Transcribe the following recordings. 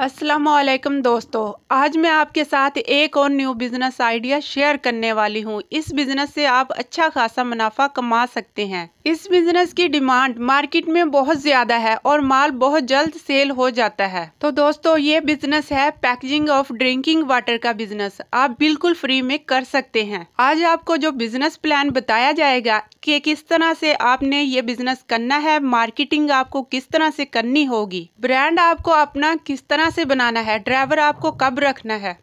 अस्सलामुअलैकुम दोस्तों, आज मैं आपके साथ एक और न्यू बिज़नेस आइडिया शेयर करने वाली हूँ। इस बिज़नेस से आप अच्छा खासा मुनाफा कमा सकते हैं। इस बिज़नेस की डिमांड मार्केट में बहुत ज़्यादा है और माल बहुत जल्द सेल हो जाता है। तो दोस्तों, ये बिज़नेस है पैकेजिंग ऑफ ड्रिंकिंग वाटर का बिज़नेस। आप बिल्कुल फ्री में कर सकते हैं। आज आपको जो बिज़नेस प्लान बताया जाएगा कि किस तरह से आपने ये बिज़नेस करना है, मार्केटिंग आपको किस तरह से करनी होगी, ब्रांड आपको अपना किस तरह से बनाना है, ड्राइवर आपको कब रखना है,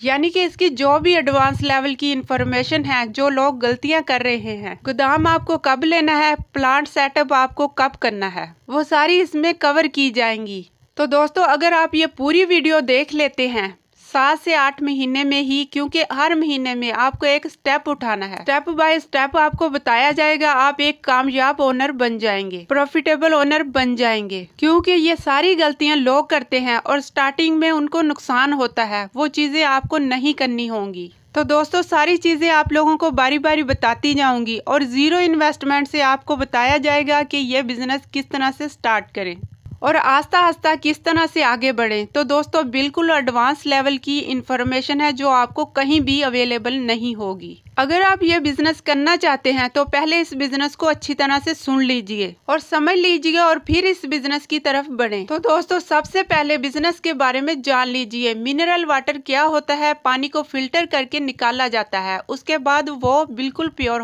यानी कि इसकी जो भी एडवांस लेवल की इंफॉर्मेशन है, जो लोग गलतियां कर रहे हैं, गोदाम आपको कब लेना है, प्लांट सेटअप आपको कब करना है, वो सारी इसमें कवर की जाएंगी। तो दोस्तों, अगर आप ये पूरी वीडियो देख लेते हैं 7 से 8 महीने में ही, क्योंकि हर महीने में आपको एक स्टेप उठाना है, स्टेप बाय स्टेप आपको बताया जाएगा, आप एक कामयाब ओनर बन जाएंगे, प्रॉफिटेबल ओनर बन जाएंगे। क्योंकि ये सारी गलतियां लोग करते हैं और स्टार्टिंग में उनको नुकसान होता है, वो चीजें आपको नहीं करनी होंगी। तो दोस्तों, सारी चीज़ें आप लोगों को बारी बारी बताती जाऊंगी और ज़ीरो इन्वेस्टमेंट से आपको बताया जाएगा कि ये बिज़नेस किस तरह से स्टार्ट करें और आस्ता आस्ता किस तरह से आगे बढ़ें। तो दोस्तों, बिल्कुल एडवांस लेवल की इंफॉर्मेशन है जो आपको कहीं भी अवेलेबल नहीं होगी। अगर आप ये बिजनेस करना चाहते हैं तो पहले इस बिजनेस को अच्छी तरह से सुन लीजिए और समझ लीजिए और फिर इस बिजनेस की तरफ बढ़ें। तो दोस्तों, सबसे पहले बिजनेस के बारे में जान लीजिए। मिनरल वाटर क्या होता है? पानी को फिल्टर करके निकाला जाता है, उसके बाद वो बिल्कुल प्योर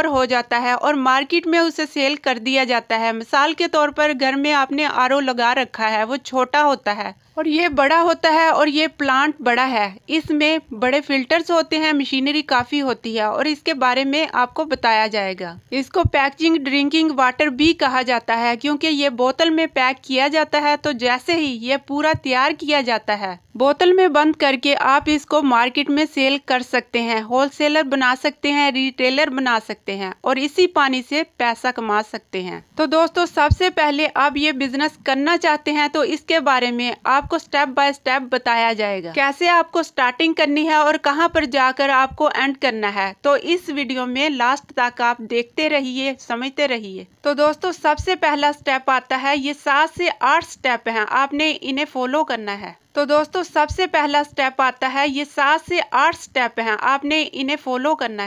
हो जाता है और मार्केट में उसे सेल कर दिया जाता है। मिसाल के तौर पर घर में आपने आरओ लगा रखा है, वो छोटा होता है और ये बड़ा होता है और ये प्लांट बड़ा है, इसमें बड़े फिल्टर्स होते हैं, मशीनरी काफ़ी होती है और इसके बारे में आपको बताया जाएगा। इसको पैकेजिंग ड्रिंकिंग वाटर भी कहा जाता है क्योंकि ये बोतल में पैक किया जाता है। तो जैसे ही ये पूरा तैयार किया जाता है, बोतल में बंद करके आप इसको मार्केट में सेल कर सकते हैं, होलसेलर बना सकते हैं, रिटेलर बना सकते हैं और इसी पानी से पैसा कमा सकते हैं। तो दोस्तों, सबसे पहले आप ये बिजनेस करना चाहते हैं तो इसके बारे में आपको स्टेप बाय स्टेप बताया जाएगा, कैसे आपको स्टार्टिंग करनी है और कहां पर जाकर आपको एंड करना है। तो इस वीडियो में लास्ट तक आप देखते रहिए, समझते रहिए। तो दोस्तों, सबसे पहला स्टेप आता है, ये 7 से 8 स्टेप हैं, आपने इन्हें फॉलो करना है। तो दोस्तों, सबसे पहला स्टेप आता है, ये 7 से 8 स्टेप हैं, आपने इन्हें फॉलो करना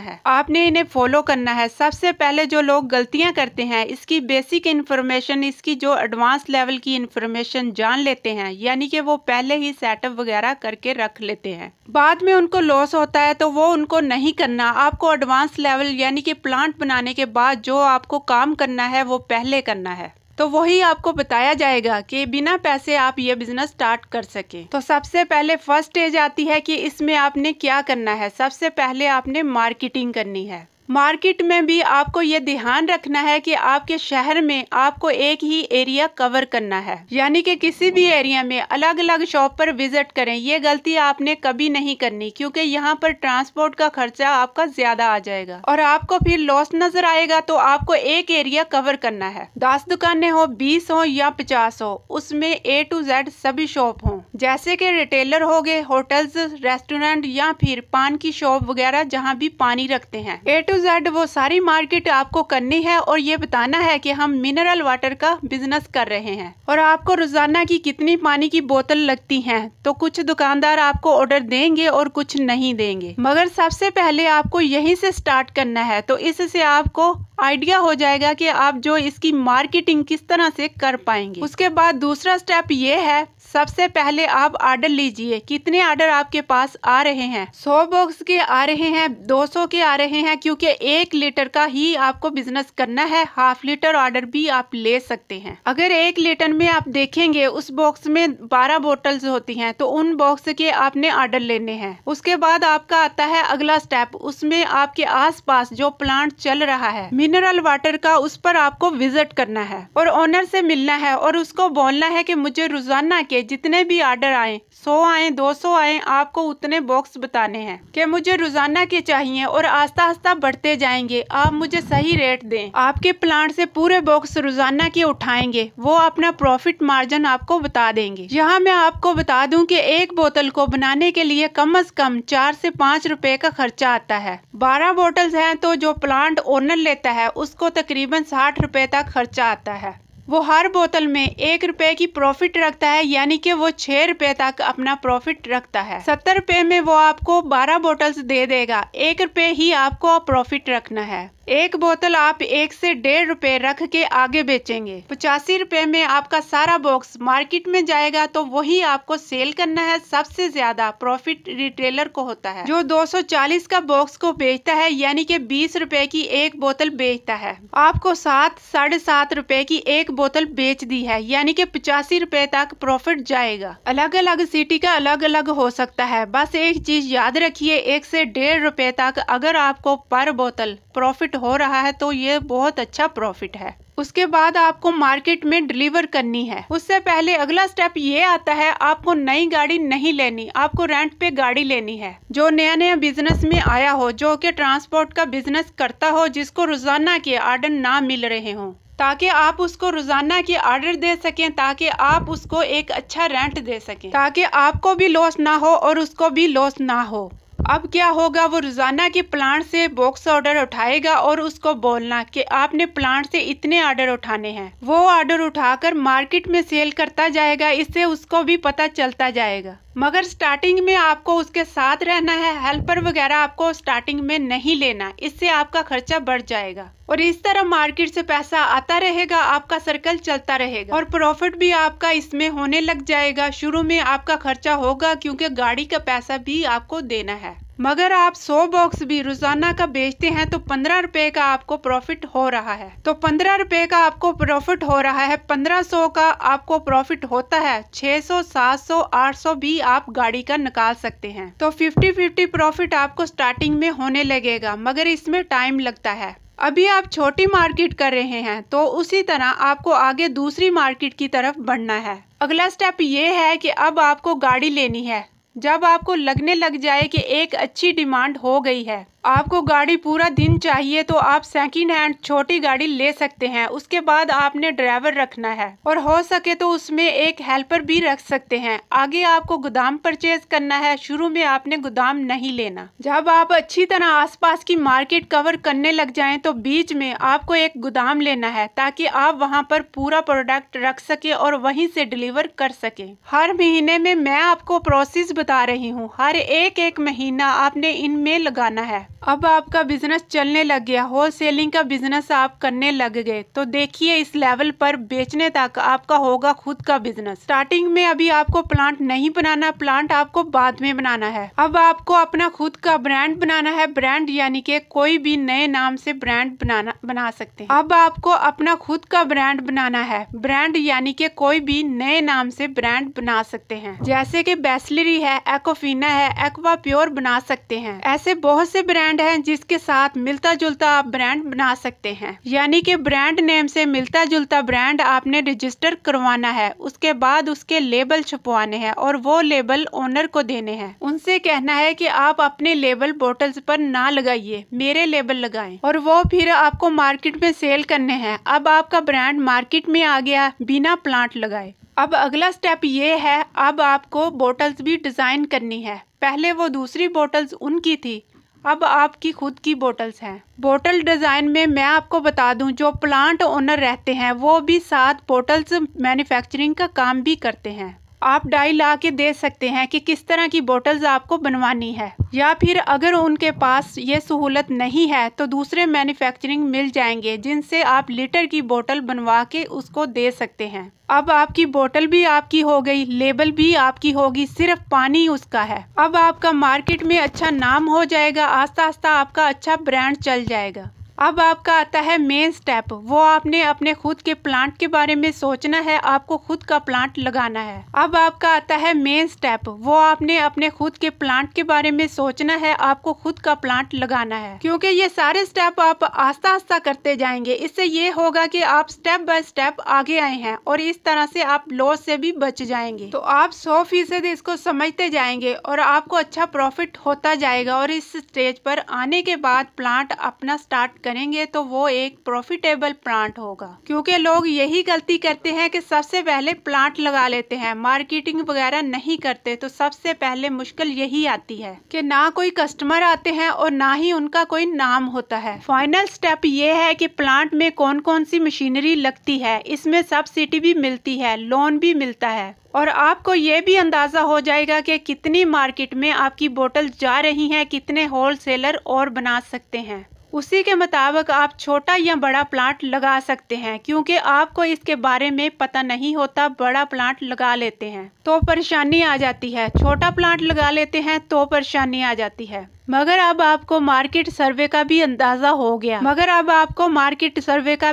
है। सबसे पहले जो लोग गलतियां करते हैं, इसकी बेसिक इन्फॉर्मेशन, इसकी जो एडवांस लेवल की इन्फॉर्मेशन जान लेते हैं, यानी कि वो पहले ही सेटअप वगैरह करके रख लेते हैं। बाद में उनको लॉस होता है तो वो उनको नहीं करना। आपको एडवांस लेवल यानी कि प्लांट बनाने के बाद जो आपको काम करना है वो पहले करना है। तो वही आपको बताया जाएगा कि बिना पैसे आप ये बिजनेस स्टार्ट कर सकें। तो सबसे पहले फर्स्ट स्टेज आती है कि इसमें आपने क्या करना है। सबसे पहले आपने मार्केटिंग करनी है। मार्केट में भी आपको ये ध्यान रखना है कि आपके शहर में आपको एक ही एरिया कवर करना है, यानी कि किसी भी एरिया में अलग अलग शॉप पर विजिट करें। ये गलती आपने कभी नहीं करनी क्योंकि यहाँ पर ट्रांसपोर्ट का खर्चा आपका ज्यादा आ जाएगा और आपको फिर लॉस नजर आएगा। तो आपको एक एरिया कवर करना है, 10 दुकानें हो, 20 हो या 50 हो, उसमें A to Z सभी शॉप हो, जैसे कि रिटेलर हो गए, होटल्स, रेस्टोरेंट या फिर पान की शॉप वगैरह जहाँ भी पानी रखते हैं। A to Z वो सारी मार्केट आपको करनी है और ये बताना है कि हम मिनरल वाटर का बिजनेस कर रहे हैं और आपको रोजाना की कितनी पानी की बोतल लगती हैं। तो कुछ दुकानदार आपको ऑर्डर देंगे और कुछ नहीं देंगे, मगर सबसे पहले आपको यहीं से स्टार्ट करना है। तो इससे आपको आइडिया हो जाएगा कि आप जो इसकी मार्केटिंग किस तरह से कर पाएंगे। उसके बाद दूसरा स्टेप ये है, सबसे पहले आप ऑर्डर लीजिए। कितने ऑर्डर आपके पास आ रहे हैं? 100 बॉक्स के आ रहे हैं, 200 के आ रहे हैं, क्योंकि 1 लीटर का ही आपको बिजनेस करना है। हाफ लीटर ऑर्डर भी आप ले सकते हैं। अगर 1 लीटर में आप देखेंगे उस बॉक्स में 12 बोतल्स होती हैं, तो उन बॉक्स के आपने ऑर्डर लेने हैं। उसके बाद आपका आता है अगला स्टेप, उसमें आपके आसपास जो प्लांट चल रहा है मिनरल वाटर का, उस पर आपको विजिट करना है और ओनर से मिलना है और उसको बोलना है कि मुझे रोजाना के जितने भी ऑर्डर आए, 100 आए, 200 आए, आपको उतने बॉक्स बताने हैं कि मुझे रोजाना के चाहिए और आस्ता आस्ता बढ़ते जाएंगे। आप मुझे सही रेट दें। आपके प्लांट से पूरे बॉक्स रोजाना के उठाएंगे, वो अपना प्रॉफिट मार्जिन आपको बता देंगे। यहाँ मैं आपको बता दूं कि एक बोतल को बनाने के लिए कम से कम 4 से 5 रुपए का खर्चा आता है। 12 बोतल्स हैं तो जो प्लांट ओनर लेता है उसको तकरीबन 60 रुपए तक खर्चा आता है। वो हर बोतल में 1 रुपए की प्रॉफिट रखता है, यानी कि वो 6 रुपए तक अपना प्रॉफिट रखता है। 70 रुपए में वो आपको 12 बोतल्स दे देगा। 1 रुपए ही आपको प्रॉफिट रखना है। एक बोतल आप 1 से 1.5 रुपए रख के आगे बेचेंगे। 85 रुपए में आपका सारा बॉक्स मार्केट में जाएगा, तो वही आपको सेल करना है। सबसे ज्यादा प्रॉफिट रिटेलर को होता है, जो 240 का बॉक्स को बेचता है, यानी कि 20 रुपए की एक बोतल बेचता है। आपको 7-7.5 रुपए की एक बोतल बेच दी है, यानी कि 85 रुपए तक प्रॉफिट जाएगा। अलग अलग सिटी का अलग अलग हो सकता है। बस एक चीज याद रखिए, 1 से 1.5 रुपए तक अगर आपको पर बोतल प्रॉफिट हो रहा है तो ये बहुत अच्छा प्रॉफिट है। उसके बाद आपको मार्केट में डिलीवर करनी है। उससे पहले अगला स्टेप ये आता है, आपको नई गाड़ी नहीं लेनी, आपको रेंट पे गाड़ी लेनी है। जो नया नया बिजनेस में आया हो, जो कि ट्रांसपोर्ट का बिजनेस करता हो, जिसको रोजाना के ऑर्डर ना मिल रहे हों, ताकि आप उसको रोजाना के ऑर्डर दे सकें, ताकि आप उसको एक अच्छा रेंट दे सकें, ताकि आपको भी लॉस ना हो और उसको भी लॉस ना हो। अब क्या होगा, वो रोजाना के प्लांट से बॉक्स ऑर्डर उठाएगा और उसको बोलना कि आपने प्लांट से इतने ऑर्डर उठाने हैं। वो ऑर्डर उठाकर मार्केट में सेल करता जाएगा, इससे उसको भी पता चलता जाएगा। मगर स्टार्टिंग में आपको उसके साथ रहना है। हेल्पर वगैरह आपको स्टार्टिंग में नहीं लेना, इससे आपका खर्चा बढ़ जाएगा। और इस तरह मार्केट से पैसा आता रहेगा, आपका सर्कल चलता रहेगा और प्रॉफिट भी आपका इसमें होने लग जाएगा। शुरू में आपका खर्चा होगा, क्योंकि गाड़ी का पैसा भी आपको देना है। मगर आप 100 बॉक्स भी रोजाना का बेचते हैं तो 15 रुपए का आपको प्रॉफिट हो रहा है। तो 15 रुपए का आपको प्रॉफिट हो रहा है, 1500 का आपको प्रॉफिट होता है। 600, 700, 800 भी आप गाड़ी का निकाल सकते हैं। तो 50-50 प्रॉफिट आपको स्टार्टिंग में होने लगेगा, मगर इसमें टाइम लगता है। अभी आप छोटी मार्केट कर रहे हैं, तो उसी तरह आपको आगे दूसरी मार्केट की तरफ बढ़ना है। अगला स्टेप ये है कि अब आपको गाड़ी लेनी है। जब आपको लगने लग जाए कि एक अच्छी डिमांड हो गई है, आपको गाड़ी पूरा दिन चाहिए, तो आप सेकंड हैंड छोटी गाड़ी ले सकते हैं। उसके बाद आपने ड्राइवर रखना है और हो सके तो उसमें एक हेल्पर भी रख सकते हैं। आगे आपको गोदाम परचेज करना है। शुरू में आपने गोदाम नहीं लेना। जब आप अच्छी तरह आसपास की मार्केट कवर करने लग जाएं, तो बीच में आपको एक गोदाम लेना है, ताकि आप वहां पर पूरा प्रोडक्ट रख सके और वहीं से डिलीवर कर सके। हर महीने में मैं आपको प्रोसेस बता रही हूँ, हर एक महीना आपने इनमें लगाना है। अब आपका बिजनेस चलने लग गया, होलसेलिंग का बिजनेस आप करने लग गए, तो देखिए इस लेवल पर बेचने तक आपका होगा खुद का बिजनेस। स्टार्टिंग में अभी आपको प्लांट नहीं बनाना, प्लांट आपको बाद में बनाना है। अब आपको अपना खुद का ब्रांड बनाना है। ब्रांड यानी कि कोई भी नए नाम से ब्रांड बना सकते हैं। अब आपको अपना खुद का ब्रांड बनाना है। ब्रांड यानी कि कोई भी नए नाम से ब्रांड बना सकते हैं, जैसे कि बेस्लरी है, एक्वाफिना है, एक्वा प्योर बना सकते हैं। ऐसे बहुत से ब्रांड है जिसके साथ मिलता जुलता आप ब्रांड बना सकते हैं। यानी कि ब्रांड नेम से मिलता जुलता ब्रांड आपने रजिस्टर करवाना है। उसके बाद उसके लेबल छपवाने हैं और वो लेबल ओनर को देने हैं। उनसे कहना है कि आप अपने लेबल बोतल्स पर ना लगाइए, मेरे लेबल लगाएं, और वो फिर आपको मार्केट में सेल करने हैं। अब आपका ब्रांड मार्केट में आ गया बिना प्लांट लगाए। अब अगला स्टेप ये है, अब आपको बोतल्स भी डिजाइन करनी है। पहले वो दूसरी बोतल्स उनकी थी, अब आपकी खुद की बोतल्स हैं। बोतल डिजाइन में मैं आपको बता दूं, जो प्लांट ओनर रहते हैं वो भी साथ बोतल्स मैन्युफैक्चरिंग का काम भी करते हैं। आप डाई ला के दे सकते हैं कि किस तरह की बोतल्स आपको बनवानी है, या फिर अगर उनके पास ये सहूलत नहीं है तो दूसरे मैन्युफैक्चरिंग मिल जाएंगे, जिनसे आप लीटर की बोतल बनवा के उसको दे सकते हैं। अब आपकी बोतल भी आपकी हो गई, लेबल भी आपकी होगी, सिर्फ पानी उसका है। अब आपका मार्केट में अच्छा नाम हो जाएगा, आस्ता आस्ता आपका अच्छा ब्रांड चल जाएगा। अब आपका आता है मेन स्टेप, वो आपने अपने खुद के प्लांट के बारे में सोचना है, आपको खुद का प्लांट लगाना है। अब आपका आता है मेन स्टेप, वो आपने अपने खुद के प्लांट के बारे में सोचना है, आपको खुद का प्लांट लगाना है। क्योंकि ये सारे स्टेप आप आस्ता आस्ता करते जाएंगे, इससे ये होगा कि आप स्टेप बाय स्टेप आगे आए हैं और इस तरह से आप लॉस से भी बच जाएंगे। तो आप 100% इसको समझते जाएंगे और आपको अच्छा प्रॉफिट होता जाएगा। और इस स्टेज पर आने के बाद प्लांट अपना स्टार्ट करेंगे तो वो एक प्रॉफिटेबल प्लांट होगा। क्योंकि लोग यही गलती करते हैं कि सबसे पहले प्लांट लगा लेते हैं, मार्केटिंग वगैरह नहीं करते। तो सबसे पहले मुश्किल यही आती है कि ना कोई कस्टमर आते हैं और ना ही उनका कोई नाम होता है। फाइनल स्टेप ये है कि प्लांट में कौन कौन सी मशीनरी लगती है, इसमें सब्सिडी भी मिलती है, लोन भी मिलता है, और आपको ये भी अंदाज़ा हो जाएगा कि कितनी मार्केट में आपकी बोतल जा रही हैं, कितने होलसेलर और बना सकते हैं। उसी के मुताबिक आप छोटा या बड़ा प्लांट लगा सकते हैं। क्योंकि आपको इसके बारे में पता नहीं होता, बड़ा प्लांट लगा लेते हैं तो परेशानी आ जाती है, छोटा प्लांट लगा लेते हैं तो परेशानी आ जाती है। मगर अब आपको मार्केट सर्वे का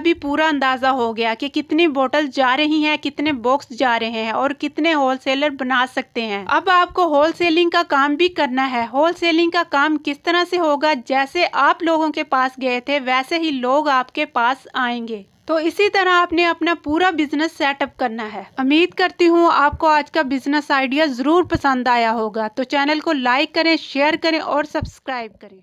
भी पूरा अंदाज़ा हो गया कि कितनी बोतल जा रही हैं, कितने बॉक्स जा रहे हैं और कितने होलसेलर बना सकते हैं। अब आपको होलसेलिंग का काम भी करना है। होलसेलिंग का काम किस तरह से होगा, जैसे आप लोगों के पास गए थे वैसे ही लोग आपके पास आएंगे। तो इसी तरह आपने अपना पूरा बिजनेस सेटअप करना है। उम्मीद करती हूँ आपको आज का बिजनेस आइडिया ज़रूर पसंद आया होगा। तो चैनल को लाइक करें, शेयर करें और सब्सक्राइब करें।